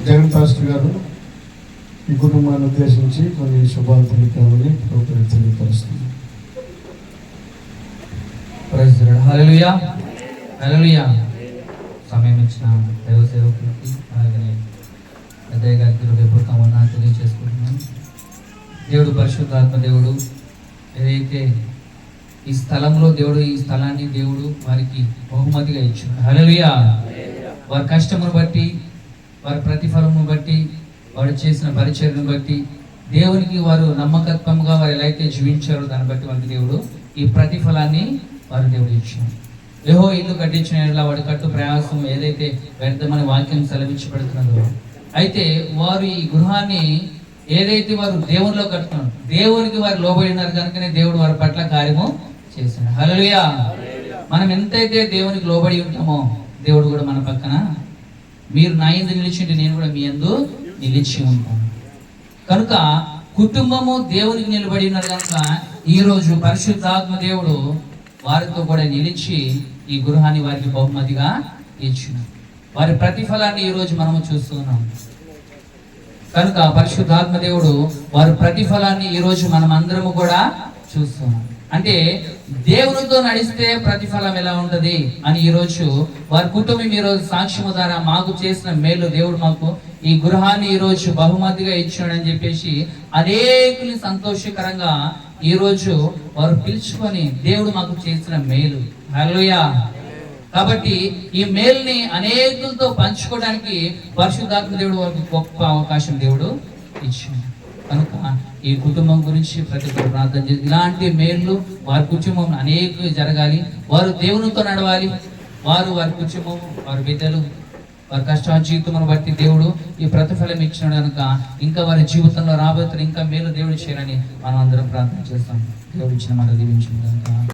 Jagan pastor గారు ఈ కుటుంబాన్ని ఉద్దేశించి కొన్ని శుభాలు తెలియకాలని తెలియపరుస్తున్నాను. హల్లెలూయా హల్లెలూయా. సమయం ఇచ్చిన దైవ సేవకులకి అలాగనే అదే గారికి హృదయపూర్వకంగా తెలియజేసుకుంటున్నాను. దేవుడు పరిశుద్ధాత్మ దేవుడు ఏదైతే ఈ స్థలంలో దేవుడు ఈ స్థలాన్ని దేవుడు వారికి బహుమతిగా ఇచ్చాడు. హల్లెలూయా. వారి కష్టమును బట్టి, వారి ప్రతిఫలమును బట్టి, వారు చేసిన పరిచర్యను బట్టి, దేవునికి వారు నమ్మకత్వంగా వారు ఎలా అయితే జీవించారో దాన్ని బట్టి వారికి దేవుడు ఈ ప్రతిఫలాన్ని వారు దేవుడు ఇచ్చాడు. యెహోవా ఇల్లు కట్టించిన యెడల వాడి కట్టు ప్రయాసం ఏదైతే వ్యర్థమని వాక్యం సెలవించబడుతున్నదో, అయితే వారు ఈ గృహాన్ని ఏదైతే వారు దేవునిలో కట్టుకున్నారు, దేవునికి వారు లోబడినారు కనుకనే దేవుడు వారి పట్ల కార్యము చేశాడు. హల్లెలూయా. మనం ఎంతైతే దేవునికి లోబడి ఉంటామో దేవుడు కూడా మన పక్కన, మీరు నా యందు నిలిచింటే నేను కూడా మీ యందు నిలిచి ఉంటాను. కనుక కుటుంబము దేవునికి నిలబడి ఉన్నారు కనుక ఈరోజు పరిశుద్ధాత్మ దేవుడు వారితో కూడా నిలిచి ఈ గృహాన్ని వారికి బహుమతిగా ఇచ్చిన వారి ప్రతిఫలాన్ని ఈరోజు మనము చూస్తున్నాం. కనుక పరిశుద్ధాత్మ దేవుడు వారి ప్రతిఫలాన్ని ఈరోజు మనం అందరము కూడా చూస్తున్నాం. అంటే దేవునితో నడిస్తే ప్రతిఫలం ఎలా ఉంటది అని ఈరోజు వారి కుటుంబం ఈరోజు సాక్ష్యము ద్వారా మాకు చేసిన మేలు, దేవుడు మాకు ఈ గృహాన్ని ఈరోజు బహుమతిగా ఇచ్చాడని చెప్పేసి అనేకుని సంతోషకరంగా ఈరోజు వారు పిలుచుకొని దేవుడు మాకు చేసిన మేలు. హల్లెలూయా. కాబట్టి ఈ మేలుని అనేకులతో పంచుకోవడానికి పరిశుద్ధాత్మ దేవుడు వారికి గొప్ప అవకాశం దేవుడు ఇచ్చాడు. కనుక ఈ కుటుంబం గురించి ప్రతి ఒక్కరు ప్రార్థన చేసి ఇలాంటి మేలు వారి కుటుంబం అనేక జరగాలి, వారు దేవునితో నడవాలి, వారి కుటుంబం, వారి బిడ్డలు, వారి కష్ట జీవితమును బట్టి దేవుడు ఈ ప్రతిఫలం ఇచ్చినాడు కనుక ఇంకా వారి జీవితంలో రాబోతున్న ఇంకా మేలు దేవుడు చేయాలని మనం అందరం ప్రార్థన చేస్తాం. దేవుడు ఇచ్చిన మాట దీవించుకుందాం.